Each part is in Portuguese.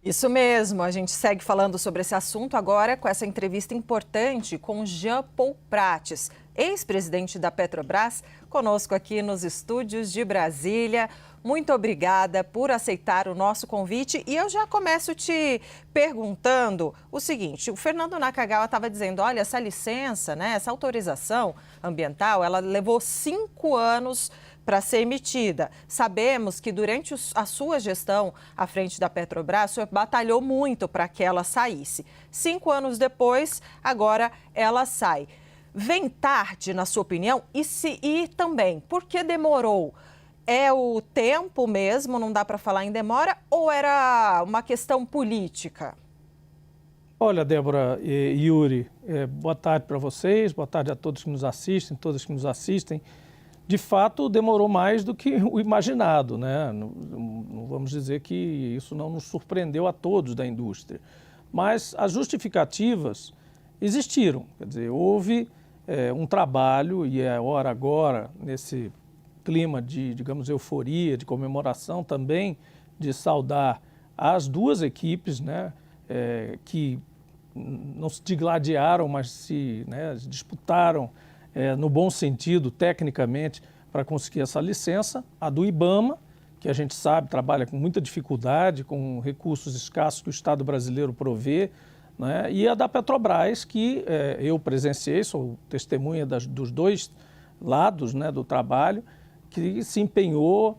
Isso mesmo, a gente segue falando sobre esse assunto agora com essa entrevista importante com Jean Paul Prates, ex-presidente da Petrobras, conosco aqui nos estúdios de Brasília. Muito obrigada por aceitar o nosso convite e eu já começo te perguntando o seguinte, o Fernando Nakagawa estava dizendo, olha, essa licença, essa autorização ambiental, ela levou 5 anos para ser emitida. Sabemos que durante a sua gestão à frente da Petrobras, o senhor batalhou muito para que ela saísse. 5 anos depois, agora ela sai. Vem tarde, na sua opinião? E também, por que demorou? É o tempo mesmo, não dá para falar em demora, ou era uma questão política? Olha, Débora e Yuri, boa tarde para vocês, boa tarde a todos que nos assistem, todas que nos assistem. De fato, demorou mais do que o imaginado, né? Não vamos dizer que isso não nos surpreendeu a todos da indústria. Mas as justificativas existiram, quer dizer, houve um trabalho e é hora agora, nesse clima de, digamos, euforia, de comemoração também, de saudar as duas equipes, né, que não se digladiaram, mas se disputaram no bom sentido, tecnicamente, para conseguir essa licença, a do IBAMA, que a gente sabe trabalha com muita dificuldade, com recursos escassos que o Estado brasileiro provê, né? E a da Petrobras, que eu presenciei, sou testemunha dos dois lados, né, do trabalho, que se empenhou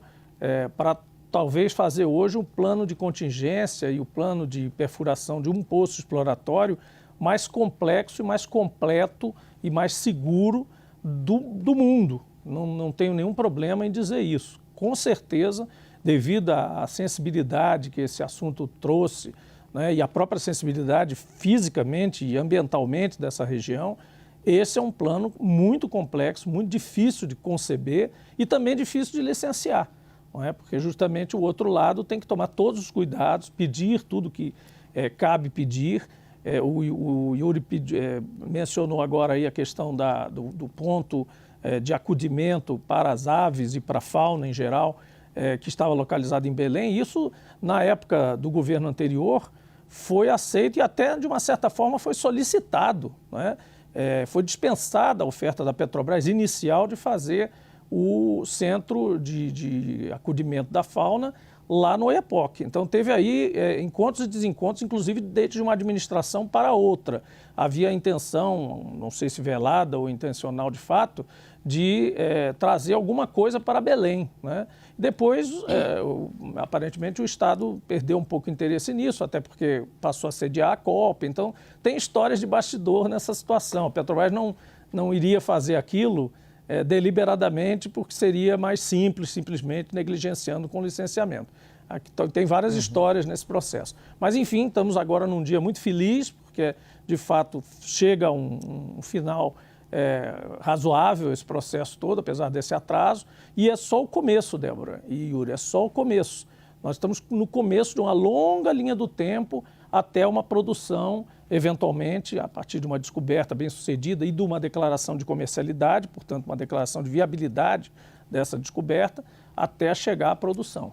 para talvez fazer hoje um plano de contingência e o plano de perfuração de um poço exploratório mais complexo e mais completo e mais seguro do mundo. Não tenho nenhum problema em dizer isso. Com certeza, devido à sensibilidade que esse assunto trouxe, né, e a própria sensibilidade fisicamente e ambientalmente dessa região, esse é um plano muito complexo, muito difícil de conceber e também difícil de licenciar, não é? Porque justamente o outro lado tem que tomar todos os cuidados, pedir tudo que cabe pedir. O Yuri mencionou agora aí a questão do ponto de acudimento para as aves e para a fauna em geral, que estava localizado em Belém. Isso, na época do governo anterior, foi aceito e até, de uma certa forma, foi solicitado, não é? Foi dispensada a oferta da Petrobras inicial de fazer o centro de acudimento da fauna lá no Oiapoque. Então, teve aí encontros e desencontros, inclusive desde uma administração para outra. Havia a intenção, não sei se velada ou intencional de fato, de trazer alguma coisa para Belém, né? Depois, aparentemente, o Estado perdeu um pouco de interesse nisso, até porque passou a sediar a Copa. Então, tem histórias de bastidor nessa situação. A Petrobras não iria fazer aquilo deliberadamente, porque seria mais simples, simplesmente negligenciando com o licenciamento. Aqui tem várias histórias nesse processo. Mas, enfim, estamos agora num dia muito feliz, porque, de fato, chega um final razoável esse processo todo, apesar desse atraso, e é só o começo, Débora e Yuri, é só o começo. Nós estamos no começo de uma longa linha do tempo até uma produção, eventualmente, a partir de uma descoberta bem-sucedida e de uma declaração de comercialidade, portanto, uma declaração de viabilidade dessa descoberta, até chegar à produção.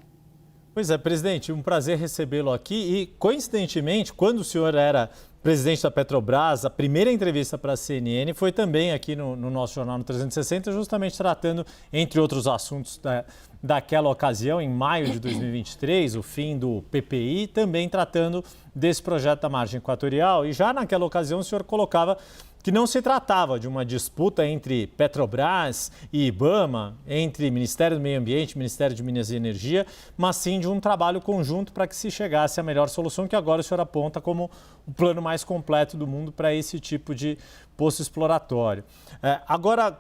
Pois é, presidente, um prazer recebê-lo aqui e, coincidentemente, quando o senhor era presidente da Petrobras, a primeira entrevista para a CNN foi também aqui no nosso Jornal no 360, justamente tratando, entre outros assuntos daquela ocasião, em maio de 2023, o fim do PPI, também tratando desse projeto da margem equatorial. E já naquela ocasião o senhor colocava que não se tratava de uma disputa entre Petrobras e IBAMA, entre Ministério do Meio Ambiente e Ministério de Minas e Energia, mas sim de um trabalho conjunto para que se chegasse à melhor solução, que agora o senhor aponta como o plano mais completo do mundo para esse tipo de poço exploratório. Agora,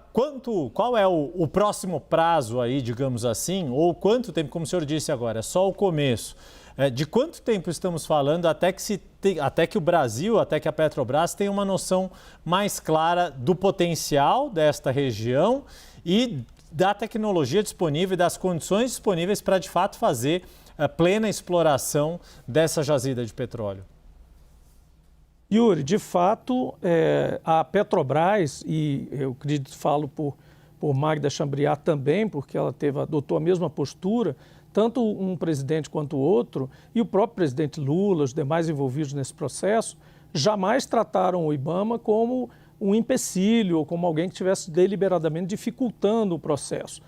qual é o próximo prazo aí, digamos assim, ou quanto tempo, como o senhor disse agora, é só o começo? De quanto tempo estamos falando até que o Brasil, até que a Petrobras tenha uma noção mais clara do potencial desta região e da tecnologia disponível e das condições disponíveis para, de fato, fazer a plena exploração dessa jazida de petróleo? Yuri, de fato, a Petrobras, e eu acredito, falo por Magda Chambriard também, porque ela adotou a mesma postura, tanto um presidente quanto o outro, e o próprio presidente Lula, os demais envolvidos nesse processo, jamais trataram o IBAMA como um empecilho ou como alguém que estivesse deliberadamente dificultando o processo.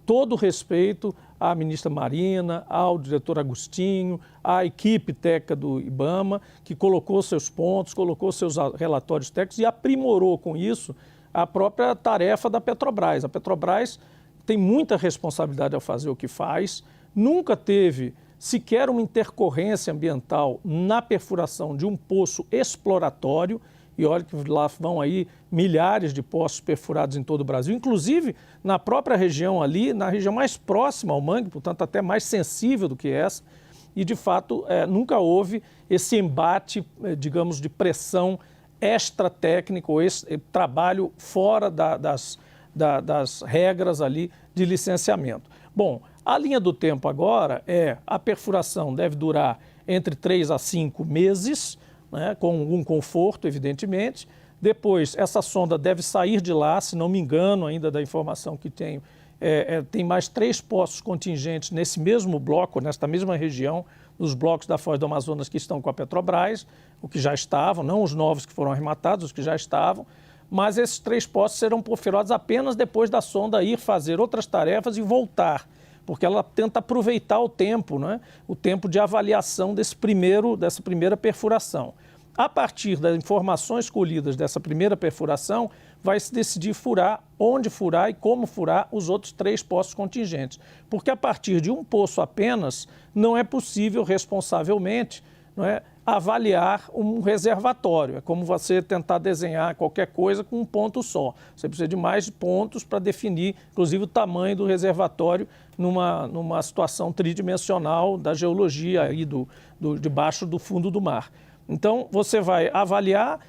Todo respeito à ministra Marina, ao diretor Agostinho, à equipe técnica do IBAMA, que colocou seus pontos, colocou seus relatórios técnicos e aprimorou com isso a própria tarefa da Petrobras. A Petrobras tem muita responsabilidade ao fazer o que faz, nunca teve sequer uma intercorrência ambiental na perfuração de um poço exploratório, e olha que lá vão aí milhares de poços perfurados em todo o Brasil, inclusive na própria região ali, na região mais próxima ao mangue, portanto até mais sensível do que essa, e de fato nunca houve esse embate, digamos, de pressão extra-técnica ou esse trabalho fora das regras ali de licenciamento. Bom, a linha do tempo agora a perfuração deve durar entre 3 a 5 meses, né, com algum conforto, evidentemente. Depois, essa sonda deve sair de lá, se não me engano ainda da informação que tenho, tem mais 3 poços contingentes nesse mesmo bloco, nesta mesma região, nos blocos da Foz do Amazonas que estão com a Petrobras, o que já estavam, não os novos que foram arrematados, os que já estavam, mas esses 3 poços serão perfurados apenas depois da sonda ir fazer outras tarefas e voltar, porque ela tenta aproveitar o tempo, né? O tempo de avaliação dessa primeira perfuração. A partir das informações colhidas dessa primeira perfuração, vai se decidir onde furar e como furar os outros 3 poços contingentes. Porque a partir de um poço apenas, não é possível responsavelmente, não é, avaliar um reservatório. É como você tentar desenhar qualquer coisa com um ponto só. Você precisa de mais pontos para definir, inclusive, o tamanho do reservatório numa situação tridimensional da geologia aí debaixo do fundo do mar. Então, você vai avaliar,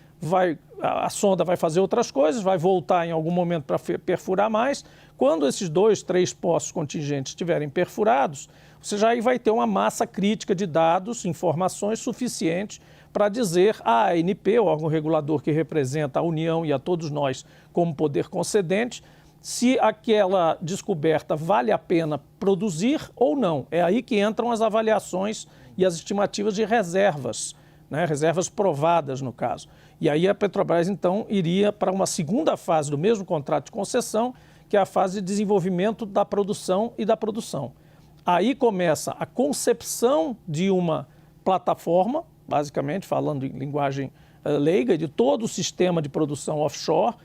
a sonda vai fazer outras coisas, vai voltar em algum momento para perfurar mais. Quando esses 2, 3 poços contingentes estiverem perfurados, você já vai ter uma massa crítica de dados, informações suficientes para dizer à ANP, o órgão regulador que representa a União e a todos nós como poder concedente, se aquela descoberta vale a pena produzir ou não. É aí que entram as avaliações e as estimativas de reservas, né? Reservas provadas, no caso. E aí a Petrobras, então, iria para uma segunda fase do mesmo contrato de concessão, que é a fase de desenvolvimento da produção e da produção. Aí começa a concepção de uma plataforma, basicamente, falando em linguagem leiga, de todo o sistema de produção offshore,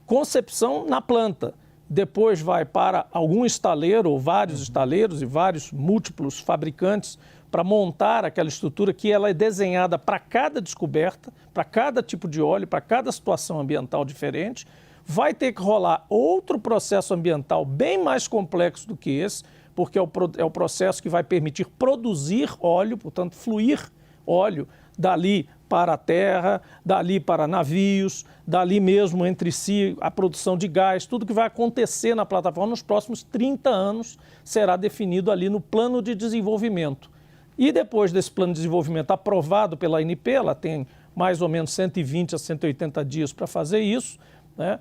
concepção na planta. Depois vai para algum estaleiro ou vários estaleiros e vários múltiplos fabricantes para montar aquela estrutura que ela é desenhada para cada descoberta, para cada tipo de óleo, para cada situação ambiental diferente. Vai ter que rolar outro processo ambiental bem mais complexo do que esse, porque é o processo que vai permitir produzir óleo, portanto, fluir óleo dali para a terra, dali para navios, dali mesmo entre si a produção de gás, tudo que vai acontecer na plataforma nos próximos 30 anos será definido ali no plano de desenvolvimento. E depois desse plano de desenvolvimento aprovado pela ANP, ela tem mais ou menos 120 a 180 dias para fazer isso, né?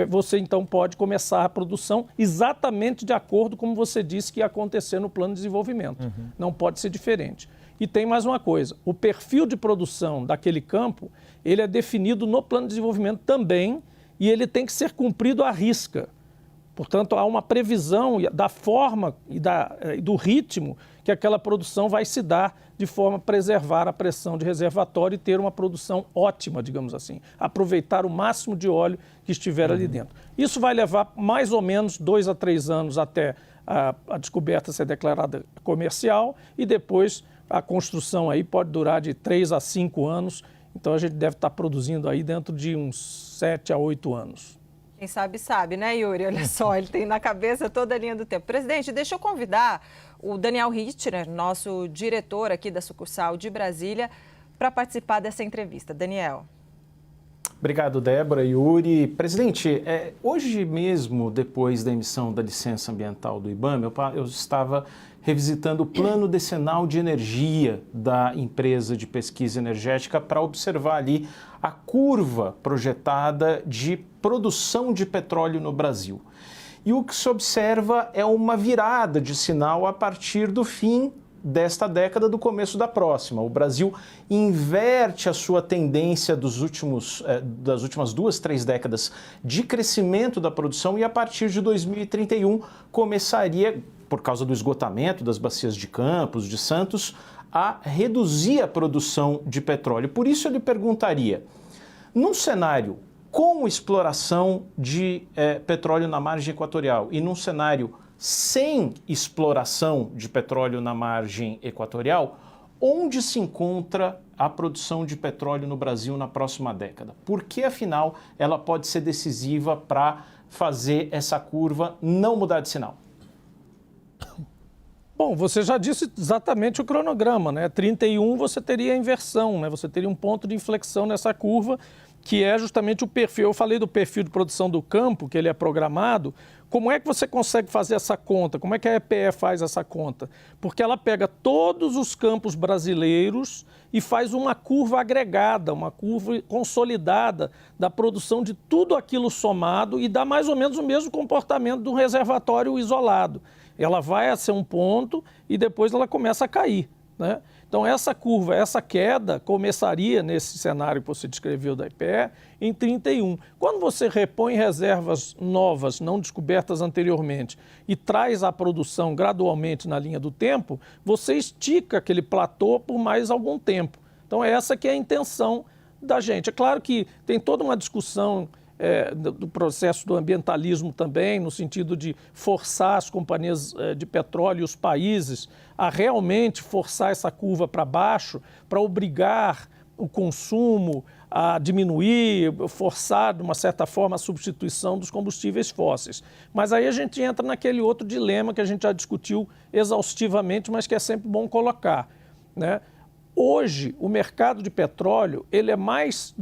Você então pode começar a produção exatamente de acordo como você disse que ia acontecer no plano de desenvolvimento. Não pode ser diferente. E tem mais uma coisa, o perfil de produção daquele campo, ele é definido no plano de desenvolvimento também e ele tem que ser cumprido à risca. Portanto, há uma previsão da forma e do ritmo que aquela produção vai se dar de forma a preservar a pressão de reservatório e ter uma produção ótima, digamos assim. Aproveitar o máximo de óleo que estiver ali dentro. Isso vai levar mais ou menos 2 a 3 anos até a descoberta ser declarada comercial e depois a construção aí pode durar de 3 a 5 anos. Então, a gente deve estar produzindo aí dentro de uns 7 a 8 anos. Quem sabe, né, Yuri? Olha só, ele tem na cabeça toda a linha do tempo. Presidente, deixa eu convidar o Daniel Richtner, nosso diretor aqui da sucursal de Brasília, para participar dessa entrevista. Daniel. Obrigado, Débora, Yuri. Presidente, hoje mesmo, depois da emissão da licença ambiental do IBAMA, eu estava revisitando o plano decenal de energia da empresa de pesquisa energética para observar ali a curva projetada de produção de petróleo no Brasil. e o que se observa é uma virada de sinal a partir do fim desta década, do começo da próxima. O Brasil inverte a sua tendência das últimas 2, 3 décadas de crescimento da produção e a partir de 2031 começaria, por causa do esgotamento das bacias de Campos, de Santos, a reduzir a produção de petróleo. Por isso eu lhe perguntaria, num cenário com exploração de petróleo na margem equatorial e num cenário sem exploração de petróleo na margem equatorial, onde se encontra a produção de petróleo no Brasil na próxima década? Por que, afinal, ela pode ser decisiva para fazer essa curva não mudar de sinal? Bom, você já disse exatamente o cronograma, né? 31 você teria a inversão, né? Você teria um ponto de inflexão nessa curva, que é justamente o perfil. Eu falei do perfil de produção do campo, que ele é programado. Como é que você consegue fazer essa conta? Como é que a EPE faz essa conta? Porque ela pega todos os campos brasileiros e faz uma curva agregada, uma curva consolidada da produção de tudo aquilo somado e dá mais ou menos o mesmo comportamento de um reservatório isolado. Ela vai a ser um ponto e depois ela começa a cair, né? Então, essa curva, essa queda começaria nesse cenário que você descreveu da EPE em 31. Quando você repõe reservas novas, não descobertas anteriormente, e traz a produção gradualmente na linha do tempo, você estica aquele platô por mais algum tempo. Então, essa que é a intenção da gente. É claro que tem toda uma discussão do processo do ambientalismo também, no sentido de forçar as companhias de petróleo e os países a realmente forçar essa curva para baixo, para obrigar o consumo a diminuir, forçar, de uma certa forma, a substituição dos combustíveis fósseis. Mas aí a gente entra naquele outro dilema que a gente já discutiu exaustivamente, mas que é sempre bom colocar, né? Hoje, o mercado de petróleo ele é mais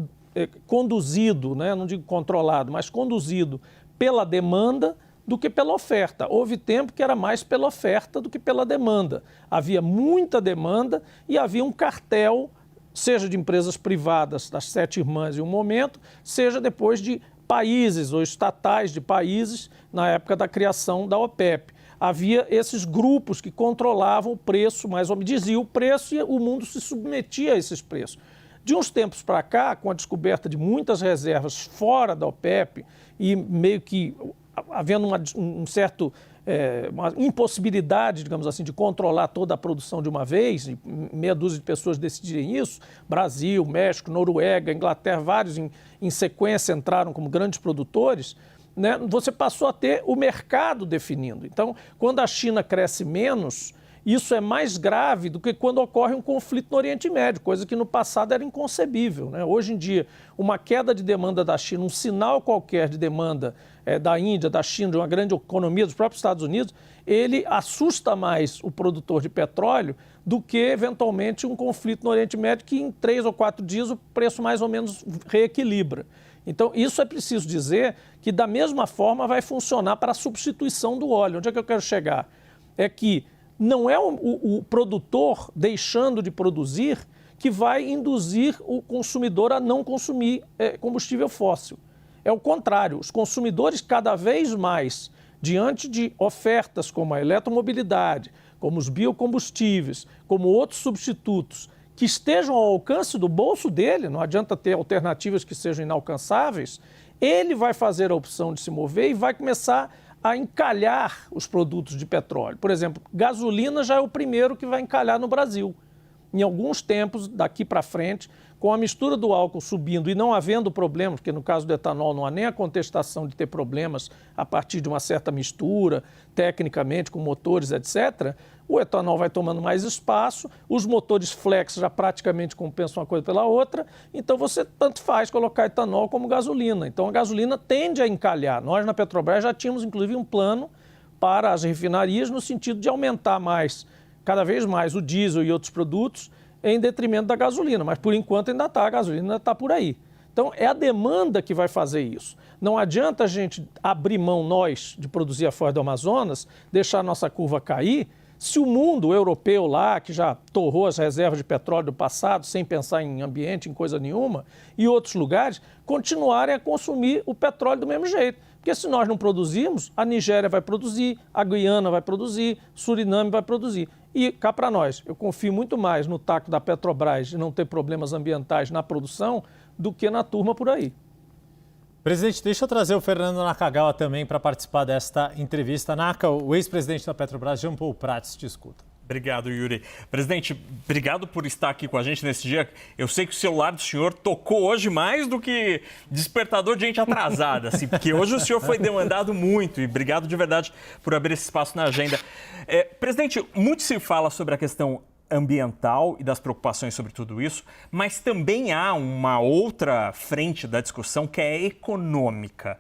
conduzido, né? Não digo controlado, mas conduzido pela demanda do que pela oferta. Houve tempo que era mais pela oferta do que pela demanda. Havia muita demanda e havia um cartel, seja de empresas privadas, das 7 irmãs em um momento, seja depois de países ou estatais de países na época da criação da OPEP. Havia esses grupos que controlavam o preço, mais ou menos diziam o preço e o mundo se submetia a esses preços. De uns tempos para cá, com a descoberta de muitas reservas fora da OPEP e meio que havendo uma impossibilidade, digamos assim, de controlar toda a produção de uma vez, e meia dúzia de pessoas decidirem isso, Brasil, México, Noruega, Inglaterra, vários em sequência entraram como grandes produtores, né? Você passou a ter o mercado definindo. Então, quando a China cresce menos, isso é mais grave do que quando ocorre um conflito no Oriente Médio, coisa que no passado era inconcebível, né? Hoje em dia, uma queda de demanda da China, um sinal qualquer de demanda da Índia, da China, de uma grande economia, dos próprios Estados Unidos, ele assusta mais o produtor de petróleo do que, eventualmente, um conflito no Oriente Médio que em 3 ou 4 dias o preço mais ou menos reequilibra. Então, isso é preciso dizer que, da mesma forma, vai funcionar para a substituição do óleo. Onde é que eu quero chegar? É que não é o produtor deixando de produzir que vai induzir o consumidor a não consumir combustível fóssil. É o contrário, os consumidores cada vez mais, diante de ofertas como a eletromobilidade, como os biocombustíveis, como outros substitutos, que estejam ao alcance do bolso dele, não adianta ter alternativas que sejam inalcançáveis, ele vai fazer a opção de se mover e vai começar a encalhar os produtos de petróleo. Por exemplo, gasolina já é o primeiro que vai encalhar no Brasil. Em alguns tempos, daqui para frente, com a mistura do álcool subindo e não havendo problemas, porque no caso do etanol não há nem a contestação de ter problemas a partir de uma certa mistura, tecnicamente, com motores, etc., o etanol vai tomando mais espaço, os motores flex já praticamente compensam uma coisa pela outra, então você tanto faz colocar etanol como gasolina. Então a gasolina tende a encalhar. Nós na Petrobras já tínhamos inclusive um plano para as refinarias no sentido de aumentar mais, cada vez mais, o diesel e outros produtos em detrimento da gasolina, mas por enquanto ainda está, a gasolina ainda está por aí. Então é a demanda que vai fazer isso. Não adianta a gente abrir mão, nós, de produzir a foz do Amazonas, deixar a nossa curva cair, se o mundo europeu lá, que já torrou as reservas de petróleo do passado, sem pensar em ambiente, em coisa nenhuma, e outros lugares, continuarem a consumir o petróleo do mesmo jeito. Porque se nós não produzirmos, a Nigéria vai produzir, a Guiana vai produzir, Suriname vai produzir. E cá para nós, eu confio muito mais no taco da Petrobras de não ter problemas ambientais na produção do que na turma por aí. Presidente, deixa eu trazer o Fernando Nakagawa também para participar desta entrevista. Naka, o ex-presidente da Petrobras, Jean Paul Prats, te escuta. Obrigado, Yuri. Presidente, obrigado por estar aqui com a gente nesse dia. Eu sei que o celular do senhor tocou hoje mais do que despertador de gente atrasada, assim, porque hoje o senhor foi demandado muito e obrigado de verdade por abrir esse espaço na agenda. Presidente, muito se fala sobre a questão ambiental e das preocupações sobre tudo isso, mas também há uma outra frente da discussão que é econômica.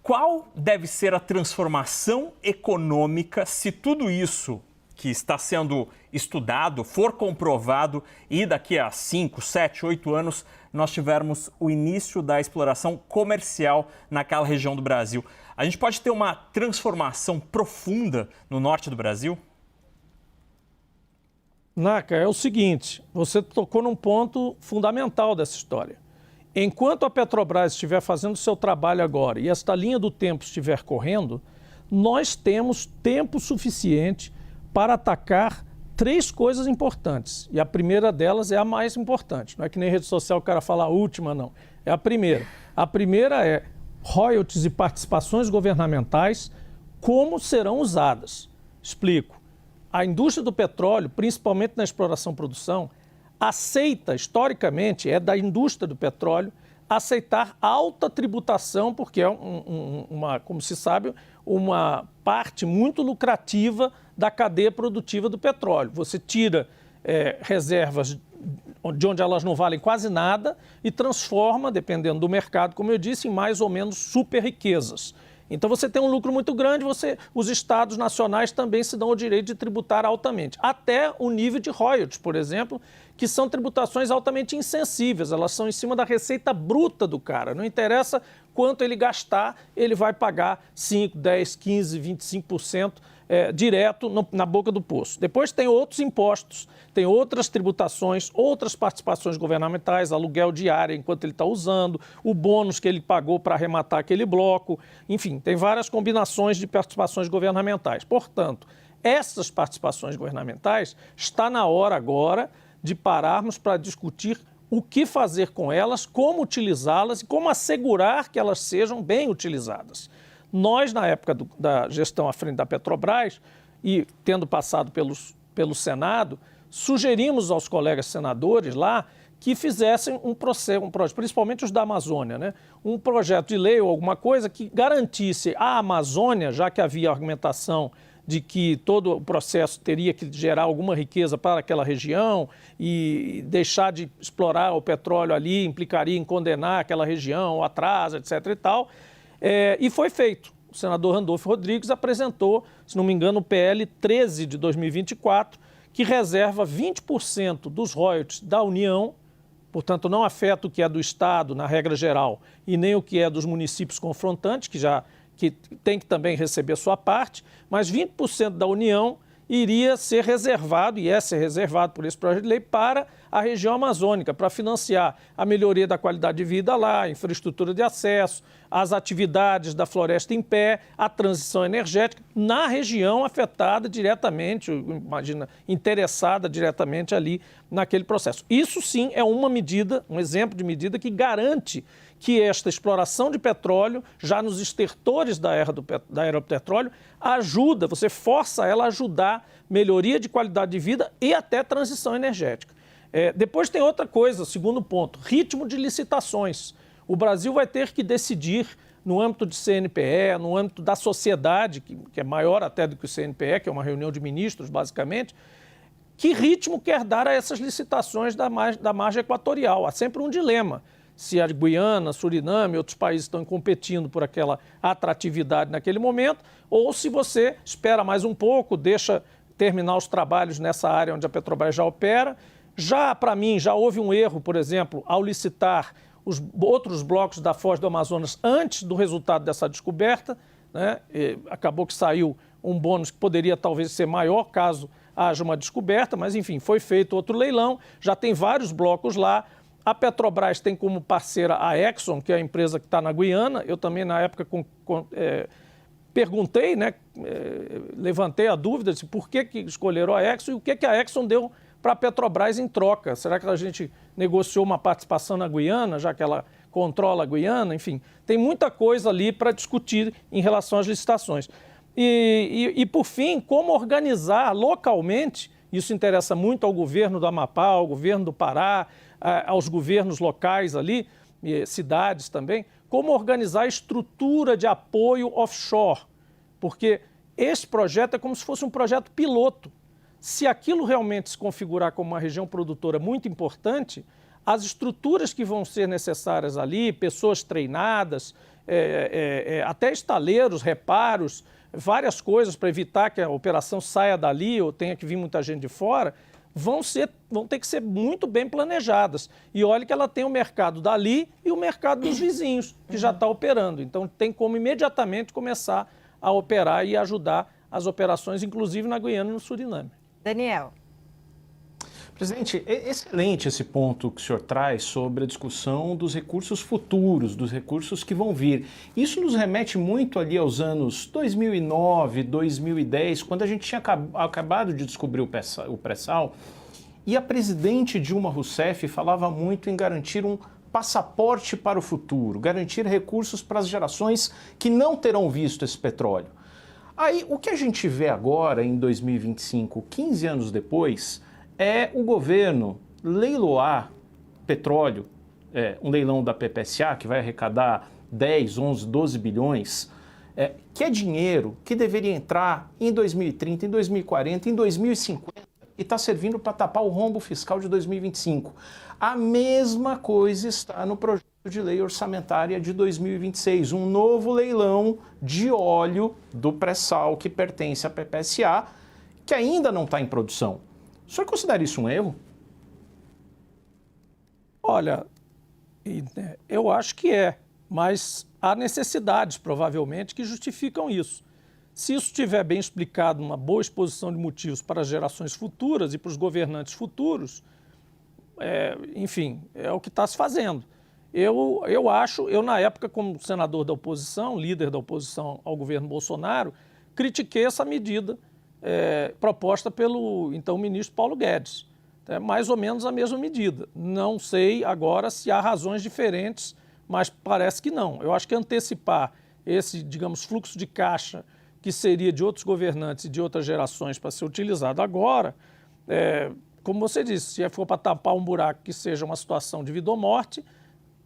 Qual deve ser a transformação econômica se tudo isso que está sendo estudado for comprovado e daqui a 5, 7, 8 anos nós tivermos o início da exploração comercial naquela região do Brasil? A gente pode ter uma transformação profunda no norte do Brasil? Naka, é o seguinte, você tocou num ponto fundamental dessa história. Enquanto a Petrobras estiver fazendo o seu trabalho agora e esta linha do tempo estiver correndo, nós temos tempo suficiente para atacar 3 coisas importantes. E a primeira delas é a mais importante. Não é que nem rede social o cara fala a última, não. É a primeira. A primeira é royalties e participações governamentais, como serão usadas. Explico. A indústria do petróleo, principalmente na exploração-produção, aceita, historicamente, é da indústria do petróleo, aceitar alta tributação, porque é como se sabe, uma parte muito lucrativa da cadeia produtiva do petróleo. Você tira reservas de onde elas não valem quase nada e transforma, dependendo do mercado, como eu disse, em mais ou menos super riquezas. Então você tem um lucro muito grande, os estados nacionais também se dão o direito de tributar altamente. Até o nível de royalties, por exemplo, que são tributações altamente insensíveis, elas são em cima da receita bruta do cara. Não interessa quanto ele gastar, ele vai pagar 5, 10, 15, 25% direto na boca do poço. Depois tem outros impostos, tem outras tributações, outras participações governamentais, aluguel de área enquanto ele está usando, o bônus que ele pagou para arrematar aquele bloco, enfim, tem várias combinações de participações governamentais. Portanto, essas participações governamentais, está na hora agora de pararmos para discutir o que fazer com elas, como utilizá-las e como assegurar que elas sejam bem utilizadas. Nós, na época da gestão à frente da Petrobras, e tendo passado pelo Senado, sugerimos aos colegas senadores lá que fizessem um projeto, principalmente os da Amazônia, né? Um projeto de lei ou alguma coisa que garantisse à Amazônia, já que havia argumentação de que todo o processo teria que gerar alguma riqueza para aquela região e deixar de explorar o petróleo ali implicaria em condenar aquela região, o atraso, etc. e tal. E foi feito. O senador Randolfo Rodrigues apresentou, se não me engano, o PL 13 de 2024, que reserva 20% dos royalties da União, portanto não afeta o que é do Estado, na regra geral, e nem o que é dos municípios confrontantes, que tem que também receber sua parte, mas 20% da União iria ser reservado, e é ser reservado por esse projeto de lei, para a região amazônica, para financiar a melhoria da qualidade de vida lá, a infraestrutura de acesso, as atividades da floresta em pé, a transição energética, na região afetada diretamente, imagina, interessada diretamente ali naquele processo. Isso sim é uma medida, um exemplo de medida que garante que esta exploração de petróleo, já nos estertores da era do petróleo, ajuda, você força ela a ajudar melhoria de qualidade de vida e até transição energética. Depois tem outra coisa, segundo ponto, ritmo de licitações. O Brasil vai ter que decidir, no âmbito de CNPE, no âmbito da sociedade, que é maior até do que o CNPE, que é uma reunião de ministros, basicamente, que ritmo quer dar a essas licitações da margem equatorial. Há sempre um dilema. Se a Guiana, Suriname e outros países estão competindo por aquela atratividade naquele momento, ou se você espera mais um pouco, deixa terminar os trabalhos nessa área onde a Petrobras já opera. Para mim, já houve um erro, por exemplo, ao licitar os outros blocos da Foz do Amazonas antes do resultado dessa descoberta, né? Acabou que saiu um bônus que poderia talvez ser maior caso haja uma descoberta, mas enfim, foi feito outro leilão, já tem vários blocos lá. A Petrobras tem como parceira a Exxon, que é a empresa que está na Guiana. Eu também, na época, perguntei, né, levantei a dúvida de por que escolheram a Exxon e o que a Exxon deu para a Petrobras em troca. Será que a gente negociou uma participação na Guiana, já que ela controla a Guiana? Enfim, tem muita coisa ali para discutir em relação às licitações. E, por fim, como organizar localmente, isso interessa muito ao governo do Amapá, ao governo do Pará, aos governos locais ali, cidades também, como organizar a estrutura de apoio offshore, porque esse projeto é como se fosse um projeto piloto. Se aquilo realmente se configurar como uma região produtora muito importante, as estruturas que vão ser necessárias ali, pessoas treinadas, até estaleiros, reparos, várias coisas para evitar que a operação saia dali ou tenha que vir muita gente de fora, vão ter que ser muito bem planejadas. E olha que ela tem o mercado dali e o mercado dos vizinhos, que já está operando. Então tem como imediatamente começar a operar e ajudar as operações, inclusive na Guiana e no Suriname. Daniel. Presidente, é excelente esse ponto que o senhor traz sobre a discussão dos recursos futuros, dos recursos que vão vir. Isso nos remete muito ali aos anos 2009, 2010, quando a gente tinha acabado de descobrir o pré-sal, e a presidente Dilma Rousseff falava muito em garantir um passaporte para o futuro, garantir recursos para as gerações que não terão visto esse petróleo. Aí, o que a gente vê agora, em 2025, 15 anos depois, é o governo leiloar petróleo, um leilão da PPSA, que vai arrecadar 10, 11, 12 bilhões, que é dinheiro que deveria entrar em 2030, em 2040, em 2050, e está servindo para tapar o rombo fiscal de 2025. A mesma coisa está no projeto de lei orçamentária de 2026, um novo leilão de óleo do pré-sal que pertence à PPSA, que ainda não está em produção. O senhor considera isso um erro? Olha, eu acho que mas há necessidades, provavelmente, que justificam isso. Se isso estiver bem explicado, uma boa exposição de motivos para as gerações futuras e para os governantes futuros, enfim, é o que está se fazendo. Eu na época, como senador da oposição, líder da oposição ao governo Bolsonaro, critiquei essa medida proposta pelo então ministro Paulo Guedes. É mais ou menos a mesma medida. Não sei agora se há razões diferentes, mas parece que não. Eu acho que antecipar esse, digamos, fluxo de caixa que seria de outros governantes e de outras gerações para ser utilizado agora, como você disse, se for para tapar um buraco que seja uma situação de vida ou morte,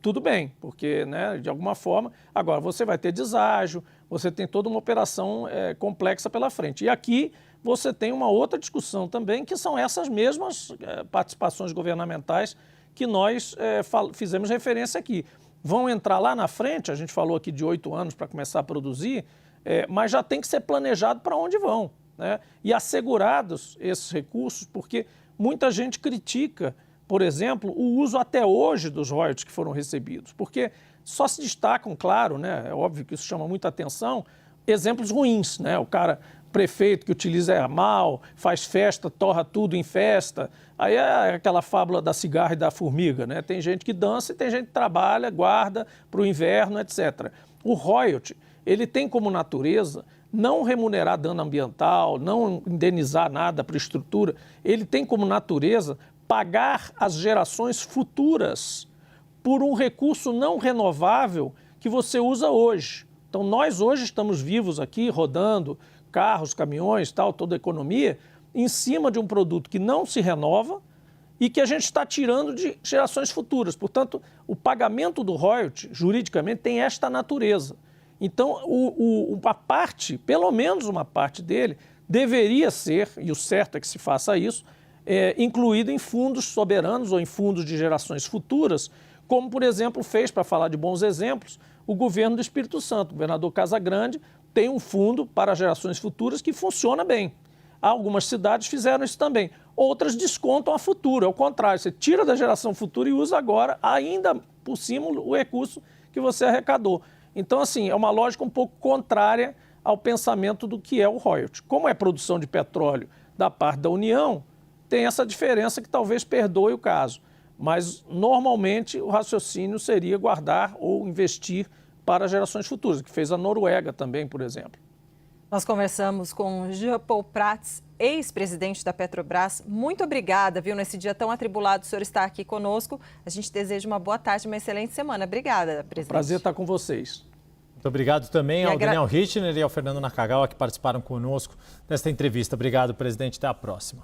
tudo bem, porque, né, de alguma forma, agora você vai ter deságio, você tem toda uma operação complexa pela frente. E aqui você tem uma outra discussão também, que são essas mesmas participações governamentais que nós fizemos referência aqui. Vão entrar lá na frente, a gente falou aqui de 8 anos para começar a produzir, mas já tem que ser planejado para onde vão, né? E assegurados esses recursos, porque muita gente critica, por exemplo, o uso até hoje dos royalties que foram recebidos, porque só se destacam, claro, né, é óbvio que isso chama muita atenção, exemplos ruins, né? O prefeito que utiliza mal, faz festa, torra tudo em festa, aí é aquela fábula da cigarra e da formiga, né? Tem gente que dança e tem gente que trabalha, guarda para o inverno, etc. O royalty, ele tem como natureza não remunerar dano ambiental, não indenizar nada para a estrutura, ele tem como natureza pagar as gerações futuras por um recurso não renovável que você usa hoje. Então, nós hoje estamos vivos aqui, rodando carros, caminhões, toda a economia, em cima de um produto que não se renova e que a gente está tirando de gerações futuras. Portanto, o pagamento do royalty, juridicamente, tem esta natureza. Então, a parte, pelo menos uma parte dele, deveria ser, e o certo é que se faça isso, incluído em fundos soberanos ou em fundos de gerações futuras, como, por exemplo, fez, para falar de bons exemplos, o governo do Espírito Santo. O governador Casagrande tem um fundo para gerações futuras que funciona bem. Algumas cidades fizeram isso também. Outras descontam a futuro, é o contrário. Você tira da geração futura e usa agora, ainda por cima, o recurso que você arrecadou. Então, assim, é uma lógica um pouco contrária ao pensamento do que é o royalty. Como é produção de petróleo da parte da União, tem essa diferença que talvez perdoe o caso. mas normalmente o raciocínio seria guardar ou investir para gerações futuras, que fez a Noruega também, por exemplo. Nós conversamos com Jean Paul Prats, ex-presidente da Petrobras. Muito obrigada, viu? Nesse dia tão atribulado, o senhor está aqui conosco. A gente deseja uma boa tarde, uma excelente semana. Obrigada, presidente. Prazer estar com vocês. Muito obrigado também ao Daniel Richtner e ao Fernando Nakagawa, que participaram conosco desta entrevista. Obrigado, presidente. Até a próxima.